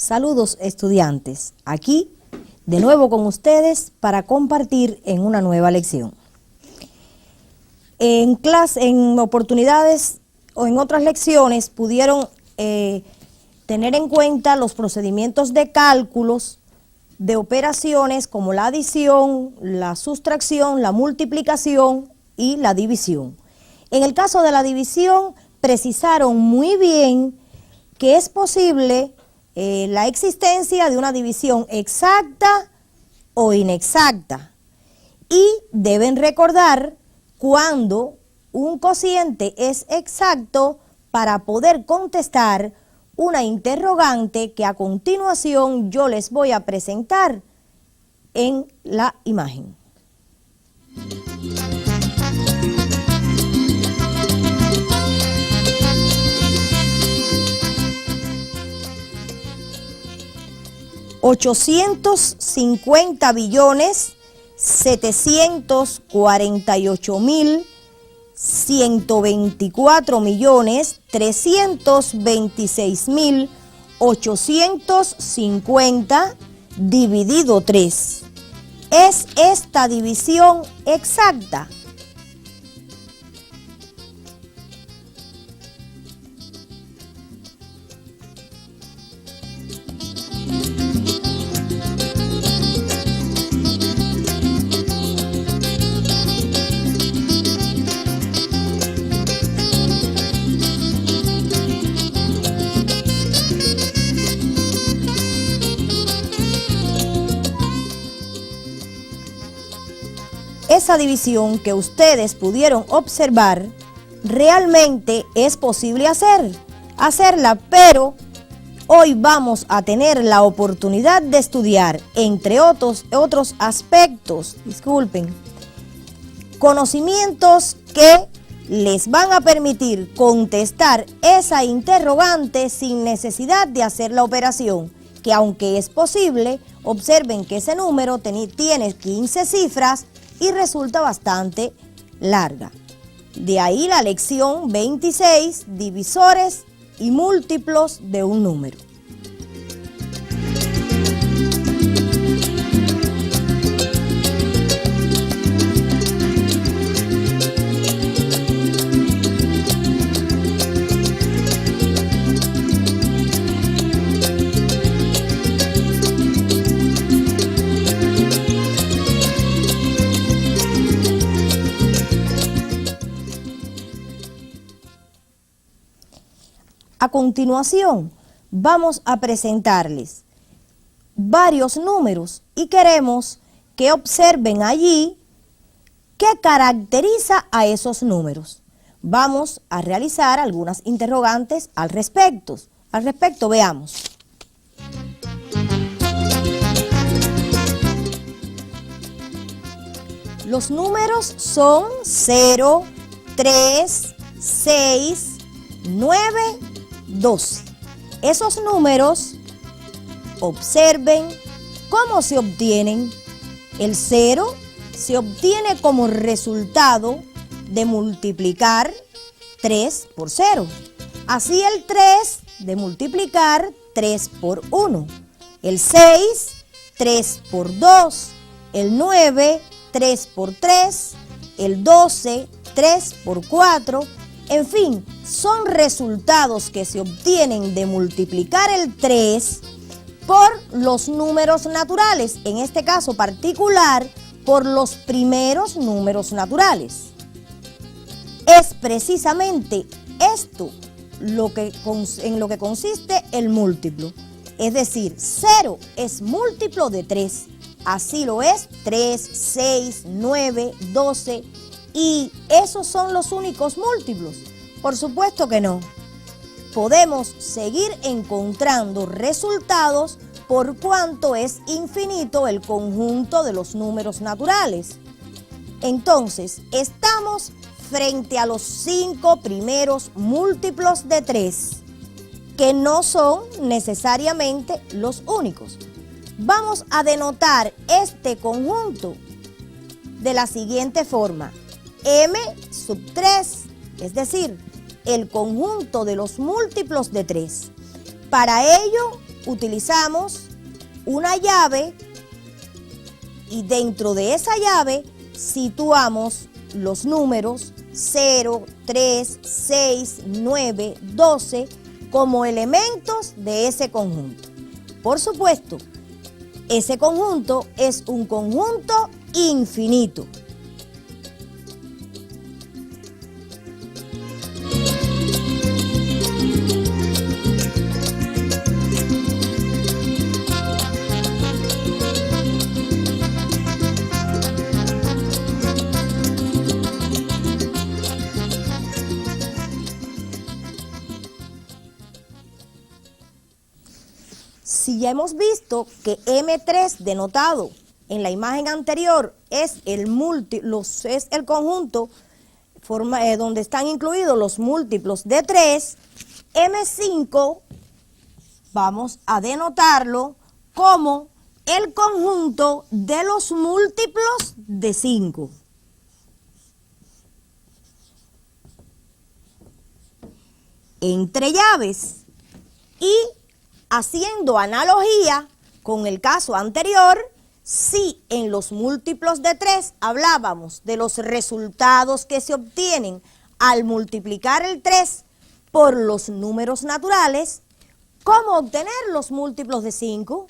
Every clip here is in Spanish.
Saludos estudiantes, aquí de nuevo con ustedes para compartir en una nueva lección. En oportunidades o en otras lecciones pudieron tener en cuenta los procedimientos de cálculos de operaciones como la adición, la sustracción, la multiplicación y la división. En el caso de la división precisaron muy bien que es posible la existencia de una división exacta o inexacta, y deben recordar cuando un cociente es exacto para poder contestar una interrogante que a continuación yo les voy a presentar en la imagen. $850.348.326.850 dividido 3. ¿Es esta división exacta? Esa división que ustedes pudieron observar, realmente es posible hacerla, pero hoy vamos a tener la oportunidad de estudiar, entre otros aspectos, conocimientos que les van a permitir contestar esa interrogante sin necesidad de hacer la operación, que aunque es posible, observen que ese número tiene 15 cifras y resulta bastante larga. De ahí la lección 26, divisores y múltiplos de un número. A continuación, vamos a presentarles varios números y queremos que observen allí qué caracteriza a esos números. Vamos a realizar algunas interrogantes al respecto. Veamos. Los números son 0, 3, 6, 9, 12. Esos números, observen cómo se obtienen. El 0 se obtiene como resultado de multiplicar 3 por 0. Así el 3 de multiplicar 3 por 1. El 6, 3 por 2. El 9, 3 por 3. El 12, 3 por 4. En fin, son resultados que se obtienen de multiplicar el 3 por los números naturales, en este caso particular, por los primeros números naturales. Es precisamente esto en lo que consiste el múltiplo. Es decir, 0 es múltiplo de 3. Así lo es 3, 6, 9, 12. ¿Y esos son los únicos múltiplos? Por supuesto que no. Podemos seguir encontrando resultados por cuanto es infinito el conjunto de los números naturales. Entonces, estamos frente a los 5 primeros múltiplos de 3, que no son necesariamente los únicos. Vamos a denotar este conjunto de la siguiente forma: m sub 3, es decir, el conjunto de los múltiplos de 3. Para ello, utilizamos una llave y dentro de esa llave situamos los números 0, 3, 6, 9, 12 como elementos de ese conjunto. Por supuesto, ese conjunto es un conjunto infinito. Si ya hemos visto que M3 denotado en la imagen anterior es el conjunto donde están incluidos los múltiplos de 3, M5 vamos a denotarlo como el conjunto de los múltiplos de 5. Entre llaves y haciendo analogía con el caso anterior, si en los múltiplos de 3 hablábamos de los resultados que se obtienen al multiplicar el 3 por los números naturales, ¿cómo obtener los múltiplos de 5?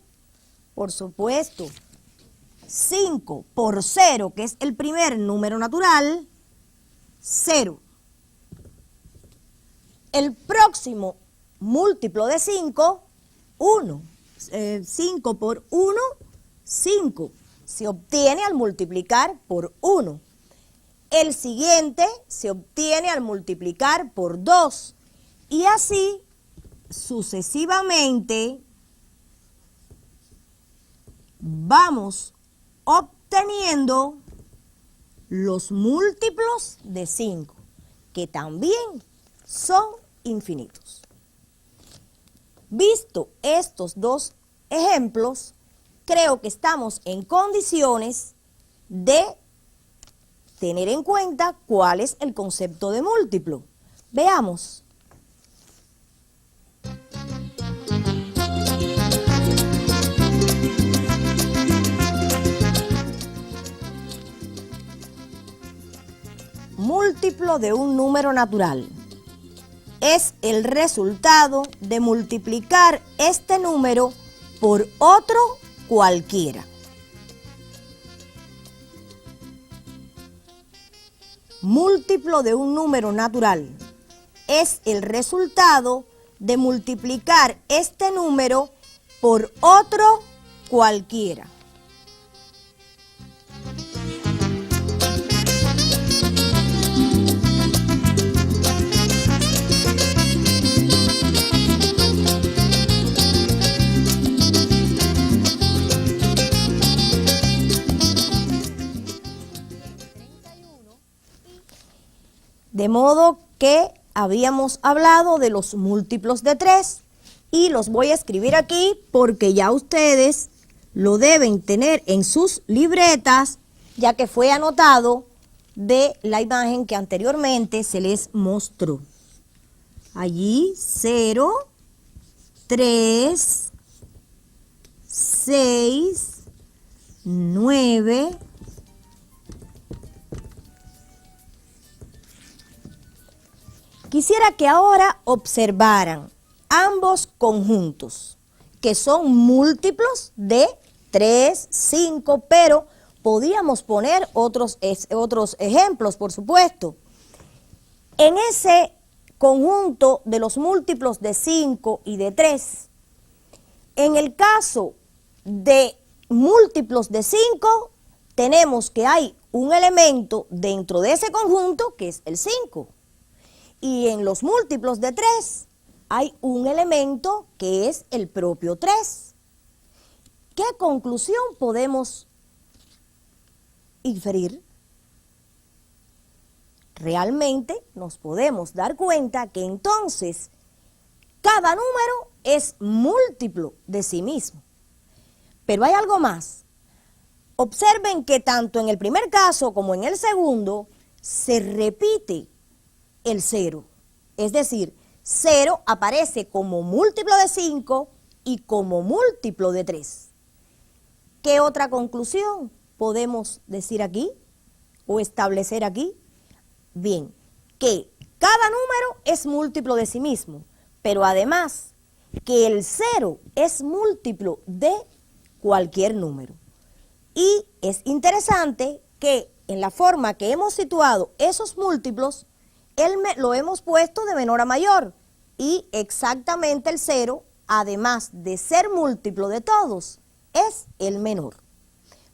Por supuesto, 5 por 0, que es el primer número natural, 0. El próximo múltiplo de 5, 1. 5 por 1, 5. Se obtiene al multiplicar por 1. El siguiente se obtiene al multiplicar por 2. Y así sucesivamente vamos obteniendo los múltiplos de 5, que también son infinitos. Visto estos dos ejemplos, creo que estamos en condiciones de tener en cuenta cuál es el concepto de múltiplo. Veamos. Múltiplo de un número natural es el resultado de multiplicar este número por otro cualquiera. Múltiplo de un número natural es el resultado de multiplicar este número por otro cualquiera. De modo que habíamos hablado de los múltiplos de 3 y los voy a escribir aquí porque ya ustedes lo deben tener en sus libretas, ya que fue anotado de la imagen que anteriormente se les mostró. Allí 0, 3, 6, 9, quisiera que ahora observaran ambos conjuntos, que son múltiplos de 3, 5, pero podíamos poner otros ejemplos, por supuesto. En ese conjunto de los múltiplos de 5 y de 3, en el caso de múltiplos de 5, tenemos que hay un elemento dentro de ese conjunto que es el 5. Y en los múltiplos de 3 hay un elemento que es el propio 3. ¿Qué conclusión podemos inferir? Realmente nos podemos dar cuenta que entonces cada número es múltiplo de sí mismo. Pero hay algo más. Observen que tanto en el primer caso como en el segundo se repite el 0. Es decir, 0 aparece como múltiplo de 5 y como múltiplo de 3. ¿Qué otra conclusión podemos decir aquí o establecer aquí? Bien, que cada número es múltiplo de sí mismo, pero además que el 0 es múltiplo de cualquier número. Y es interesante que en la forma que hemos situado esos múltiplos, lo hemos puesto de menor a mayor. Y exactamente el 0, además de ser múltiplo de todos, es el menor.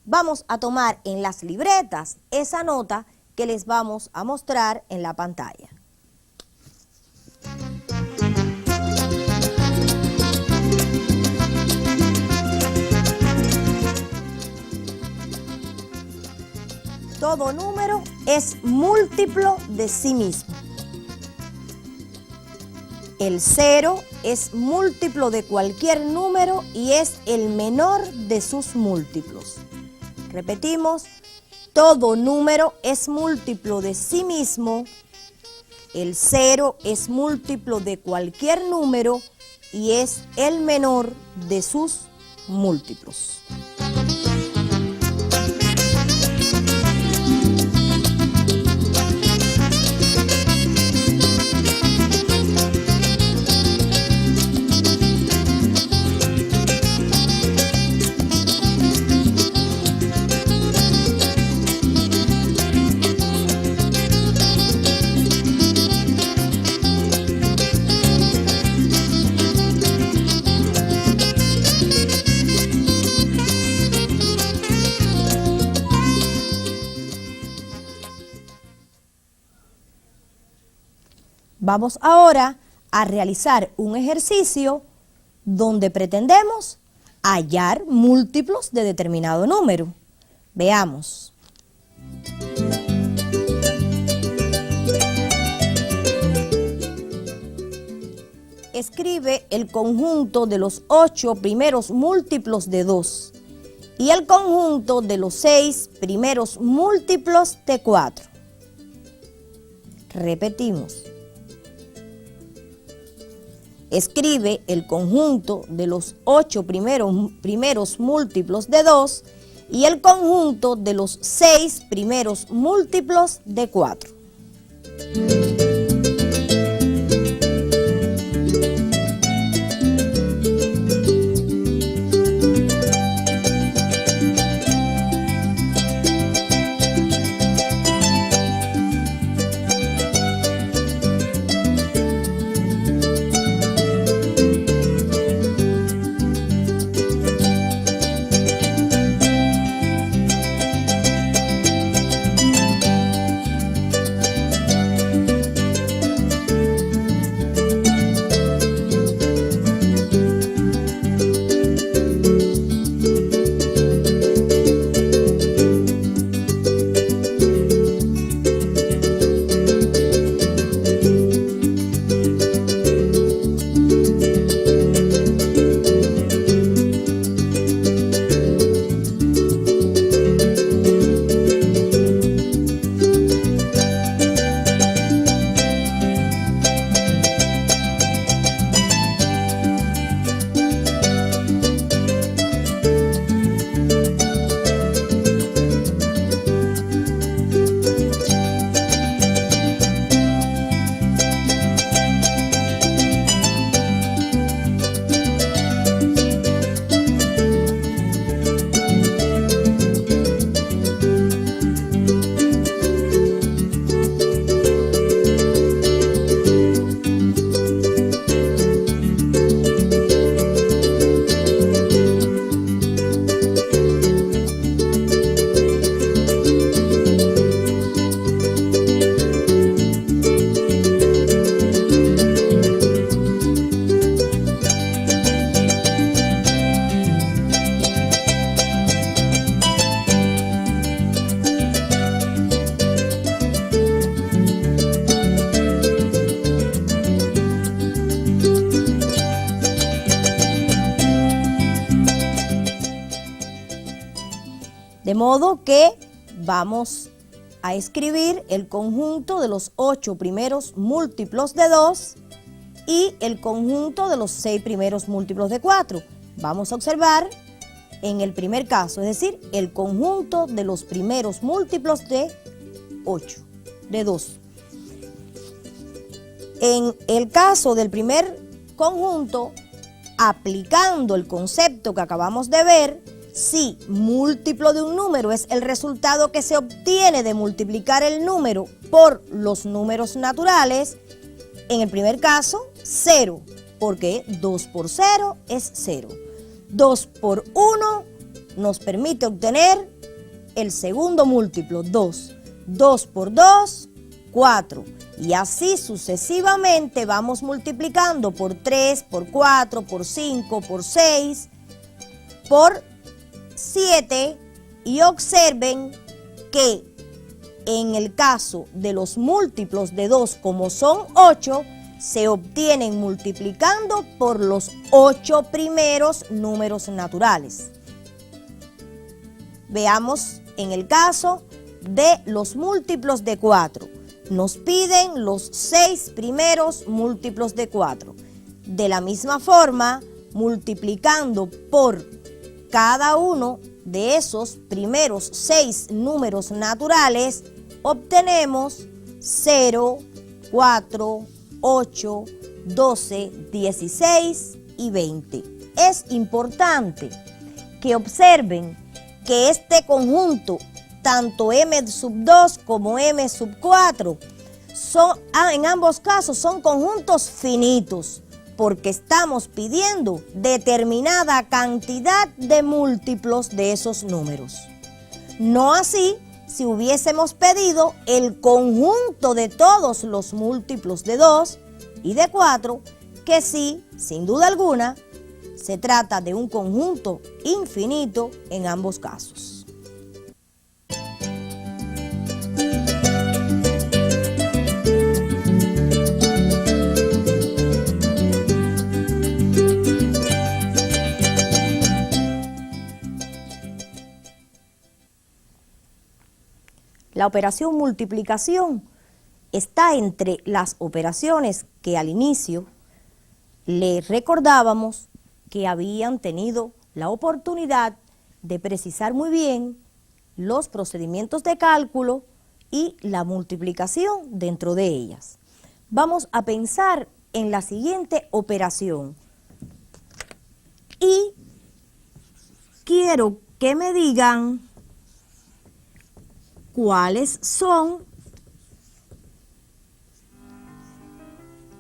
Vamos a tomar en las libretas esa nota que les vamos a mostrar en la pantalla. Todo número es múltiplo de sí mismo. El 0 es múltiplo de cualquier número y es el menor de sus múltiplos. Repetimos, todo número es múltiplo de sí mismo. El 0 es múltiplo de cualquier número y es el menor de sus múltiplos. Vamos ahora a realizar un ejercicio donde pretendemos hallar múltiplos de determinado número. Veamos. Escribe el conjunto de los 8 primeros múltiplos de 2 y el conjunto de los 6 primeros múltiplos de 4. Repetimos. Escribe el conjunto de los 8 primeros múltiplos de 2 y el conjunto de los 6 primeros múltiplos de 4. De modo que vamos a escribir el conjunto de los 8 primeros múltiplos de 2 y el conjunto de los 6 primeros múltiplos de 4. Vamos a observar en el primer caso, es decir, el conjunto de los primeros múltiplos de 8, de 2. En el caso del primer conjunto, aplicando el concepto que acabamos de ver, si múltiplo de un número es el resultado que se obtiene de multiplicar el número por los números naturales, en el primer caso, 0, porque 2 por 0 es 0. 2 por 1 nos permite obtener el segundo múltiplo, 2. 2 por 2, 4. Y así sucesivamente vamos multiplicando por 3, por 4, por 5, por 6, por 7. Y observen que en el caso de los múltiplos de 2, como son 8, se obtienen multiplicando por los 8 primeros números naturales. Veamos en el caso de los múltiplos de 4. Nos piden los 6 primeros múltiplos de 4. De la misma forma, multiplicando por cada uno de esos primeros 6 números naturales, obtenemos 0, 4, 8, 12, 16 y 20. Es importante que observen que este conjunto, tanto m sub 2 como m sub 4, en ambos casos son conjuntos finitos, porque estamos pidiendo determinada cantidad de múltiplos de esos números. No así si hubiésemos pedido el conjunto de todos los múltiplos de 2 y de 4, que sí, sin duda alguna, se trata de un conjunto infinito en ambos casos. La operación multiplicación está entre las operaciones que al inicio le recordábamos que habían tenido la oportunidad de precisar muy bien los procedimientos de cálculo y la multiplicación dentro de ellas. Vamos a pensar en la siguiente operación y quiero que me digan cuáles son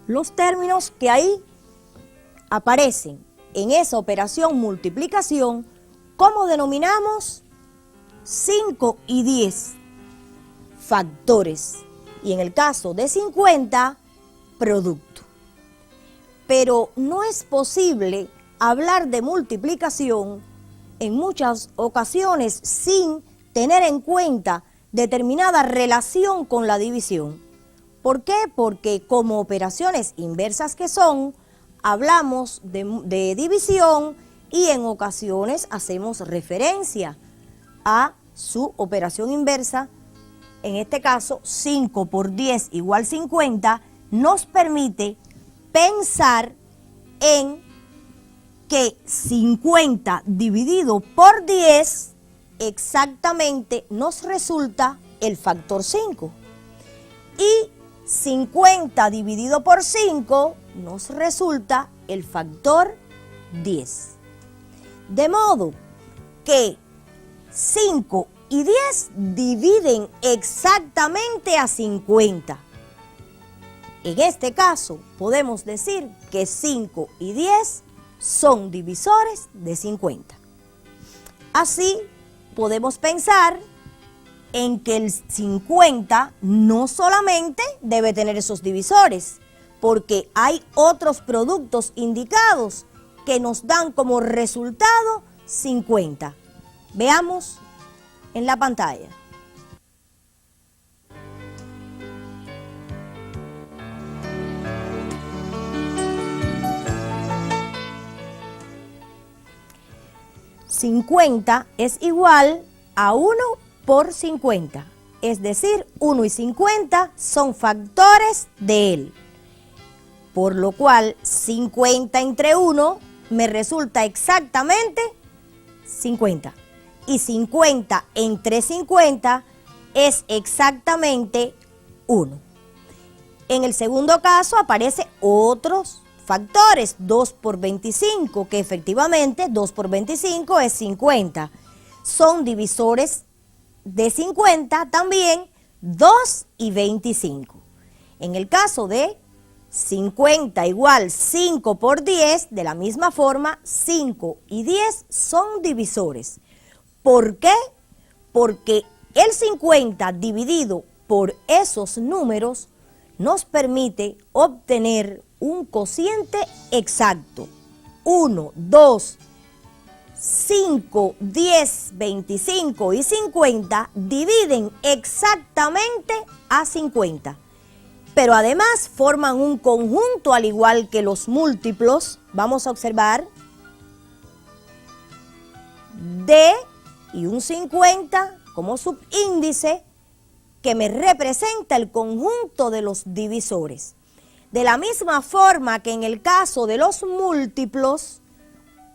los términos que ahí aparecen en esa operación multiplicación, como denominamos 5 y 10 factores, y en el caso de 50, producto. Pero no es posible hablar de multiplicación en muchas ocasiones sin tener en cuenta determinada relación con la división. ¿Por qué? Porque como operaciones inversas que son, hablamos de división y en ocasiones hacemos referencia a su operación inversa. En este caso, 5 por 10 igual 50, nos permite pensar en que 50 dividido por 10 exactamente nos resulta el factor 5. Y 50 dividido por 5 nos resulta el factor 10. De modo que 5 y 10 dividen exactamente a 50. En este caso podemos decir que 5 y 10 son divisores de 50. Así podemos pensar en que el 50 no solamente debe tener esos divisores, porque hay otros productos indicados que nos dan como resultado 50. Veamos en la pantalla. $50 es igual a 1 por 50, es decir, 1 y 50 son factores de él. por lo cual 50 entre 1 me resulta exactamente 50. Y 50 entre 50 es exactamente 1. En el segundo caso aparecen otros factores, 2 por 25, que efectivamente 2 por 25 es 50. Son divisores de 50 también 2 y 25. En el caso de 50 igual 5 por 10, de la misma forma 5 y 10 son divisores. ¿Por qué? Porque el 50 dividido por esos números nos permite obtener un cociente exacto. 1, 2, 5, 10, 25 y 50 dividen exactamente a 50. Pero además forman un conjunto al igual que los múltiplos. Vamos a observar D y un 50 como subíndice que me representa el conjunto de los divisores. De la misma forma que en el caso de los múltiplos,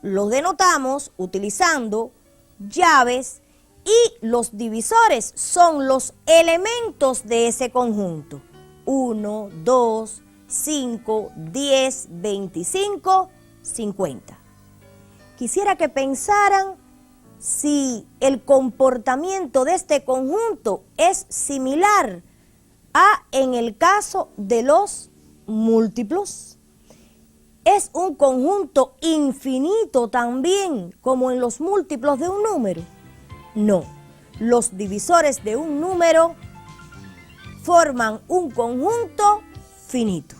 los denotamos utilizando llaves y los divisores son los elementos de ese conjunto. 1, 2, 5, 10, 25, 50. Quisiera que pensaran si el comportamiento de este conjunto es similar a en el caso de los múltiplos. Es un conjunto infinito también, como en los múltiplos de un número. No, los divisores de un número forman un conjunto finito.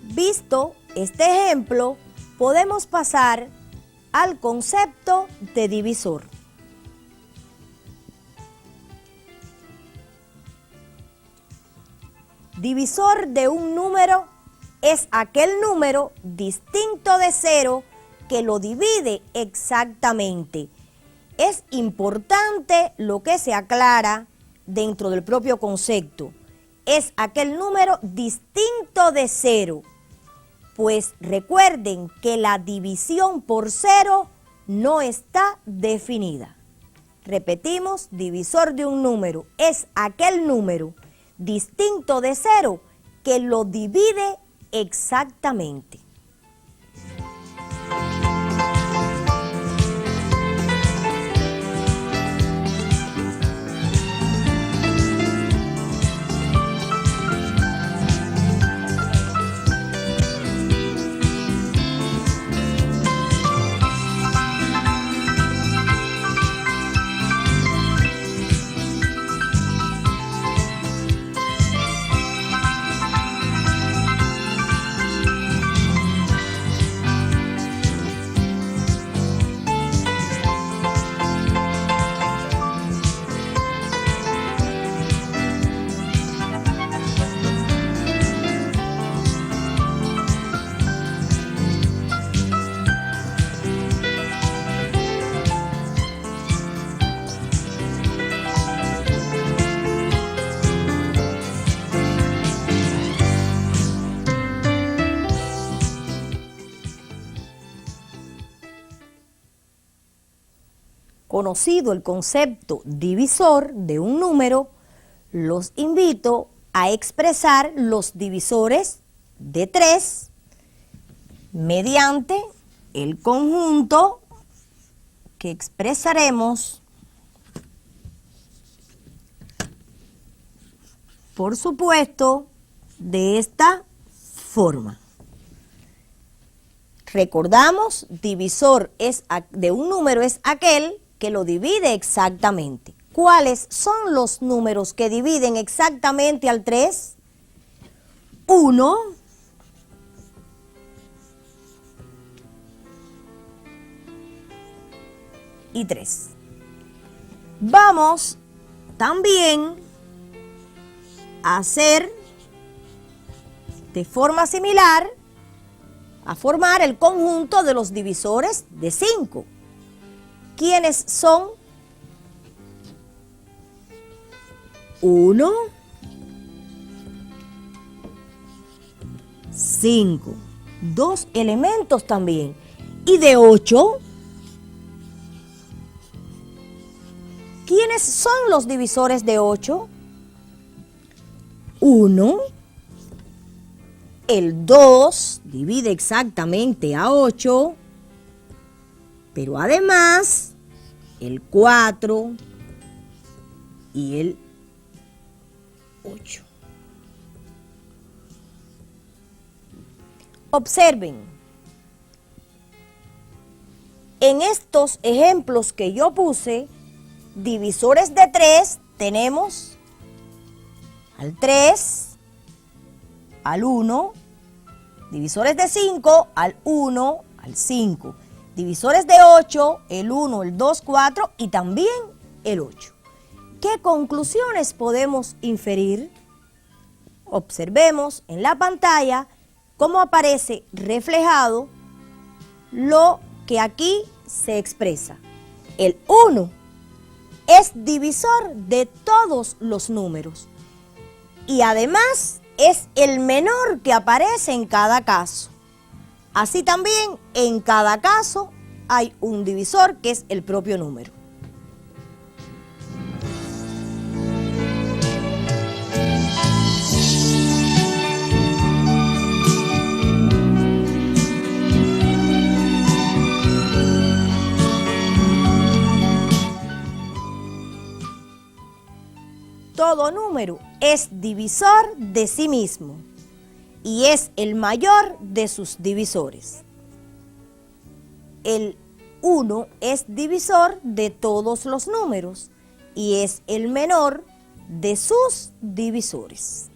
Visto este ejemplo, podemos pasar al concepto de divisor. Divisor de un número es aquel número distinto de cero que lo divide exactamente. Es importante lo que se aclara dentro del propio concepto. Es aquel número distinto de cero. Pues recuerden que la división por cero no está definida. Repetimos, divisor de un número es aquel número distinto de cero que lo divide exactamente. Conocido el concepto divisor de un número, los invito a expresar los divisores de 3 mediante el conjunto que expresaremos, por supuesto, de esta forma. Recordamos, divisor de un número es aquel que lo divide exactamente. ¿Cuáles son los números que dividen exactamente al 3? 1, y 3. Vamos también a hacer de forma similar a formar el conjunto de los divisores de 5. ¿Quiénes son? 1, 5. 2 elementos también. ¿Y de 8? ¿Quiénes son los divisores de 8? 1. El 2 divide exactamente a 8, pero además el 4 y el 8. Observen, en estos ejemplos que yo puse, divisores de 3 tenemos al 3, al 1, divisores de 5, al 1, al 5, divisores de 8, el 1, el 2, 4 y también el 8. ¿Qué conclusiones podemos inferir? Observemos en la pantalla cómo aparece reflejado lo que aquí se expresa. El 1 es divisor de todos los números y además es el menor que aparece en cada caso. Así también en cada caso hay un divisor que es el propio número. Todo número es divisor de sí mismo y es el mayor de sus divisores. El 1 es divisor de todos los números y es el menor de sus divisores.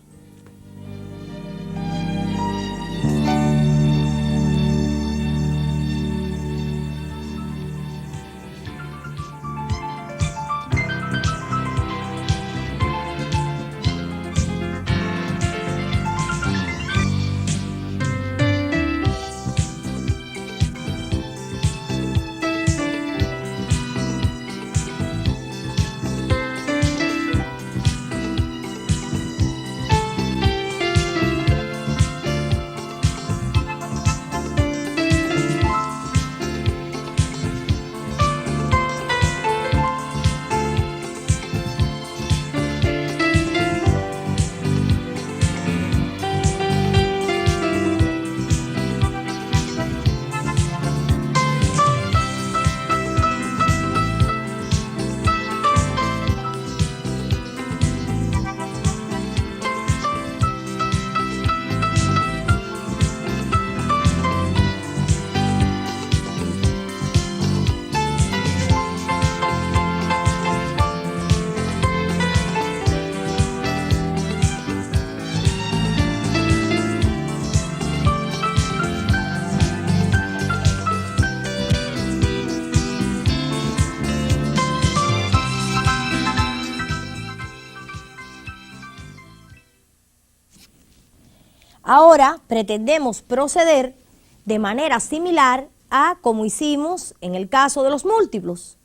Ahora pretendemos proceder de manera similar a como hicimos en el caso de los múltiplos.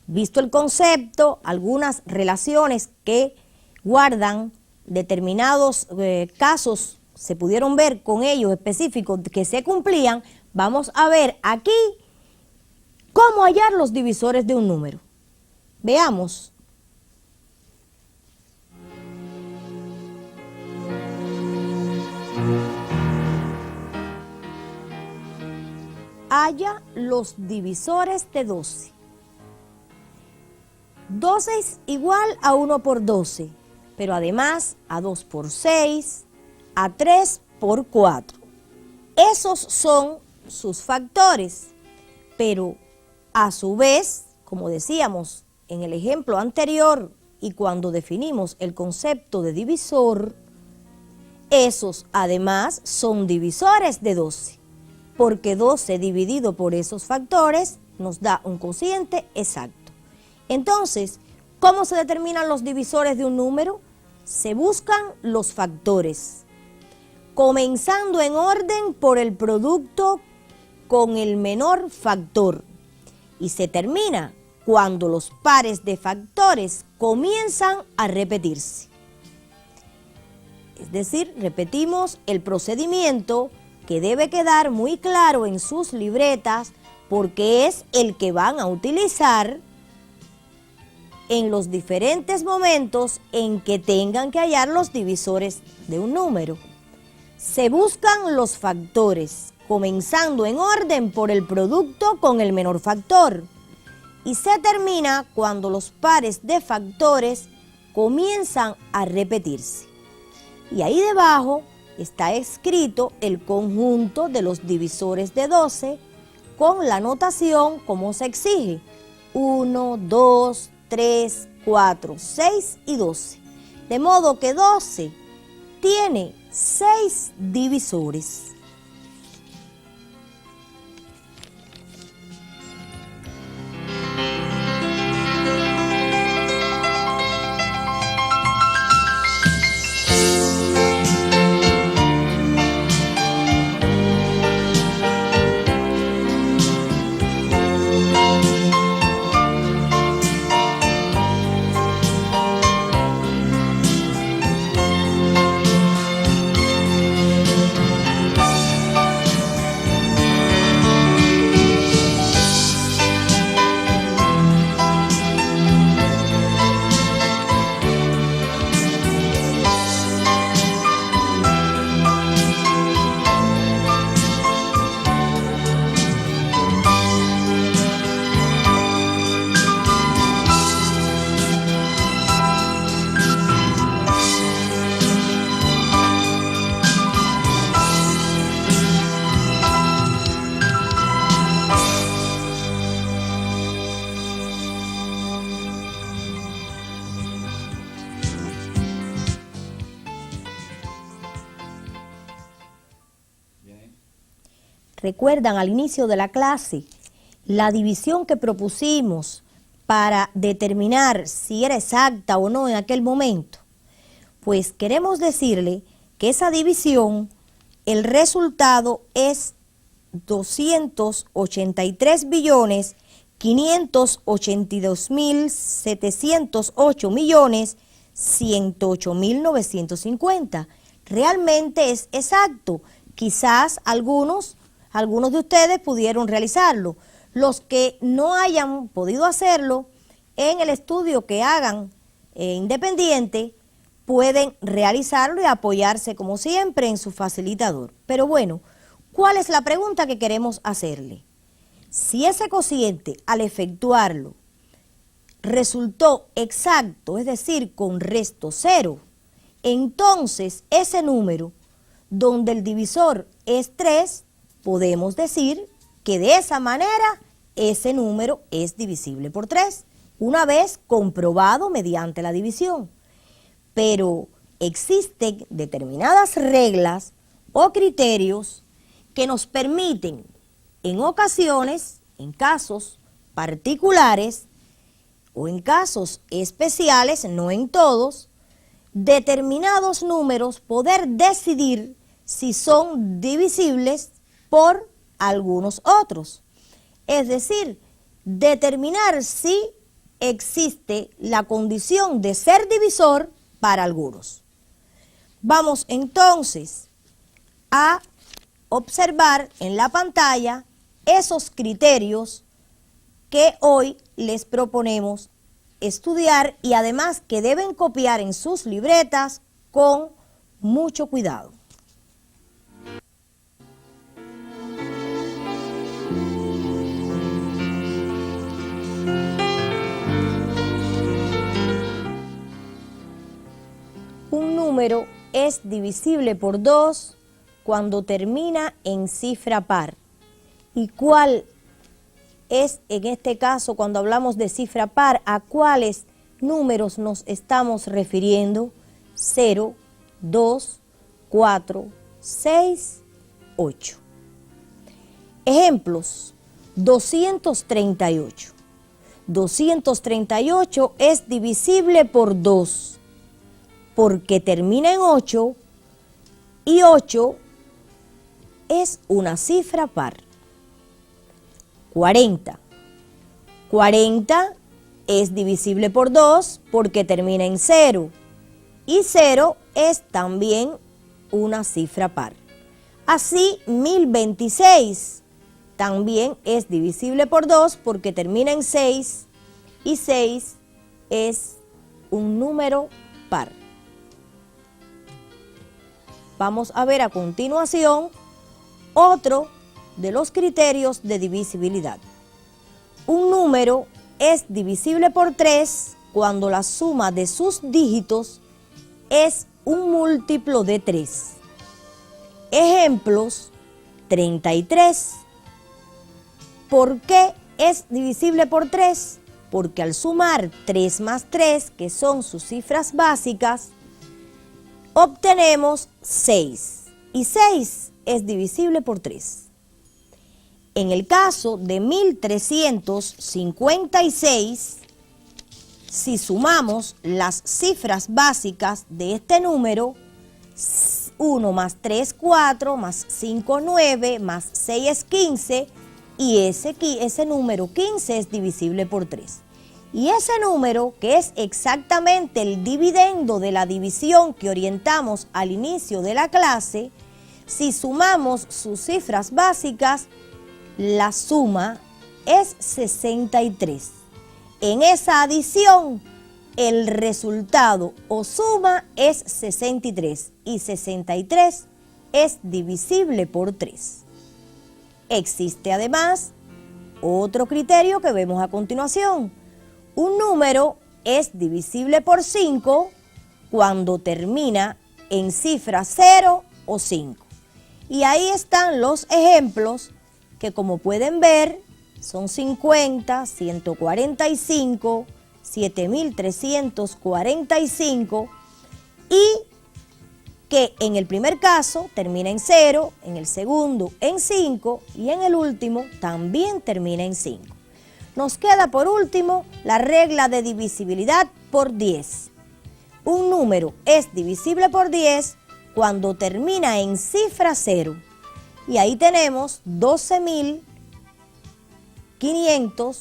Visto el concepto, algunas relaciones que guardan determinados casos se pudieron ver con ellos específicos que se cumplían, vamos a ver aquí cómo hallar los divisores de un número. Veamos. Halla los divisores de 12. 12 es igual a 1 por 12, pero además a 2 por 6, a 3 por 4. Esos son sus factores, pero a su vez, como decíamos en el ejemplo anterior y cuando definimos el concepto de divisor, esos además son divisores de 12, porque 12 dividido por esos factores nos da un cociente exacto. Entonces, ¿cómo se determinan los divisores de un número? Se buscan los factores, comenzando en orden por el producto con el menor factor, y se termina cuando los pares de factores comienzan a repetirse. Es decir, repetimos el procedimiento que debe quedar muy claro en sus libretas porque es el que van a utilizar en los diferentes momentos en que tengan que hallar los divisores de un número. Se buscan los factores, comenzando en orden por el producto con el menor factor, y se termina cuando los pares de factores comienzan a repetirse. Y ahí debajo está escrito el conjunto de los divisores de 12 con la notación como se exige: 1, 2, 3, 4, 6 y 12. De modo que 12 tiene 6 divisores. ¿Recuerdan al inicio de la clase la división que propusimos para determinar si era exacta o no en aquel momento? Pues queremos decirle que esa división, el resultado es 282.582.708.108.950. Realmente es exacto. Quizás algunos de ustedes pudieron realizarlo. Los que no hayan podido hacerlo, en el estudio que hagan independiente, pueden realizarlo y apoyarse como siempre en su facilitador. Pero bueno, ¿cuál es la pregunta que queremos hacerle? Si ese cociente al efectuarlo resultó exacto, es decir, con resto cero, entonces ese número donde el divisor es 3, podemos decir que de esa manera ese número es divisible por 3, una vez comprobado mediante la división. Pero existen determinadas reglas o criterios que nos permiten, en ocasiones, en casos particulares o en casos especiales, no en todos, determinados números poder decidir si son divisibles por algunos otros. Es decir, determinar si existe la condición de ser divisor para algunos. Vamos entonces a observar en la pantalla esos criterios que hoy les proponemos estudiar y además que deben copiar en sus libretas con mucho cuidado. Un número es divisible por 2 cuando termina en cifra par. ¿Y cuál es en este caso, cuando hablamos de cifra par, a cuáles números nos estamos refiriendo? 0, 2, 4, 6, 8. Ejemplos: 238. 238 es divisible por 2 porque termina en 8 y 8 es una cifra par. 40. 40 es divisible por 2 porque termina en 0 y 0 es también una cifra par. Así, 1026 también es divisible por 2 porque termina en 6 y 6 es un número par. Vamos a ver a continuación otro de los criterios de divisibilidad. Un número es divisible por 3 cuando la suma de sus dígitos es un múltiplo de 3. Ejemplos: 33. ¿Por qué es divisible por 3? Porque al sumar 3 más 3, que son sus cifras básicas, obtenemos 6. Y 6 es divisible por 3. En el caso de 1356, si sumamos las cifras básicas de este número, 1 más 3, 4, más 5, 9, más 6 es 15, y ese número 15 es divisible por 3. Y ese número, que es exactamente el dividendo de la división que orientamos al inicio de la clase, si sumamos sus cifras básicas, la suma es 63. En esa adición, el resultado o suma es 63 y 63 es divisible por 3. Existe además otro criterio que vemos a continuación. Un número es divisible por 5 cuando termina en cifra 0 o 5. Y ahí están los ejemplos que, como pueden ver, son 50, 145, 7345 y que en el primer caso termina en 0, en el segundo en 5 y en el último también termina en 5. Nos queda por último la regla de divisibilidad por 10. Un número es divisible por 10 cuando termina en cifra 0. Y ahí tenemos 12.500,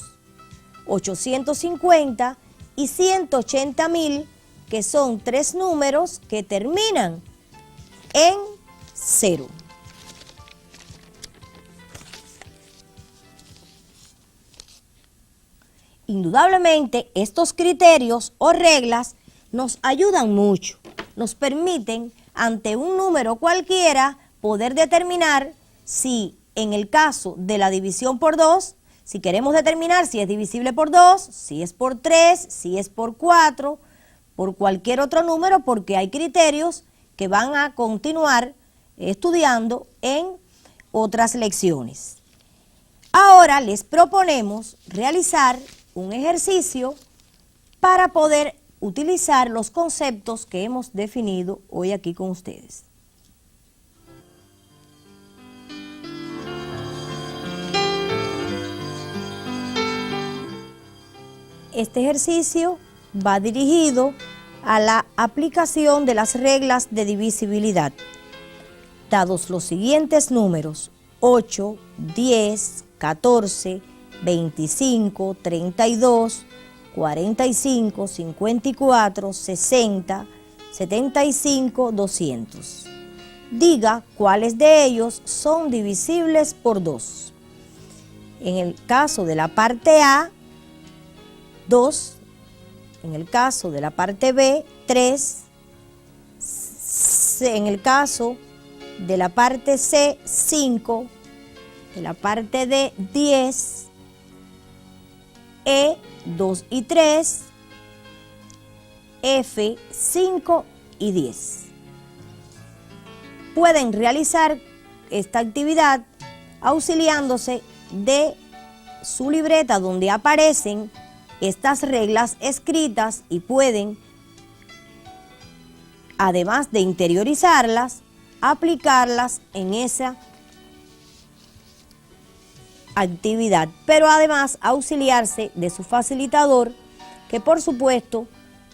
850 y 180.000, que son 3 números que terminan en 0. Indudablemente, estos criterios o reglas nos ayudan mucho, nos permiten ante un número cualquiera poder determinar si en el caso de la división por 2, si queremos determinar si es divisible por 2, si es por 3, si es por 4, por cualquier otro número, porque hay criterios que van a continuar estudiando en otras lecciones. Ahora les proponemos realizar un ejercicio para poder utilizar los conceptos que hemos definido hoy aquí con ustedes. Este ejercicio va dirigido a la aplicación de las reglas de divisibilidad. Dados los siguientes números: 8, 10, 14, 25, 32, 45, 54, 60, 75, 200. Diga cuáles de ellos son divisibles por 2. En el caso de la parte A, 2, en el caso de la parte B, 3, en el caso de la parte C, 5, de la parte D, 10, E, 2 y 3, F, 5 y 10. Pueden realizar esta actividad auxiliándose de su libreta donde aparecen estas reglas escritas y pueden, además de interiorizarlas, aplicarlas en esa actividad, pero además auxiliarse de su facilitador, que por supuesto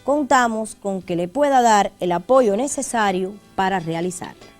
contamos con que le pueda dar el apoyo necesario para realizarla.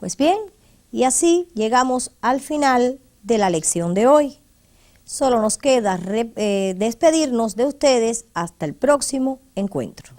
Pues bien, y así llegamos al final de la lección de hoy. Solo nos queda despedirnos de ustedes hasta el próximo encuentro.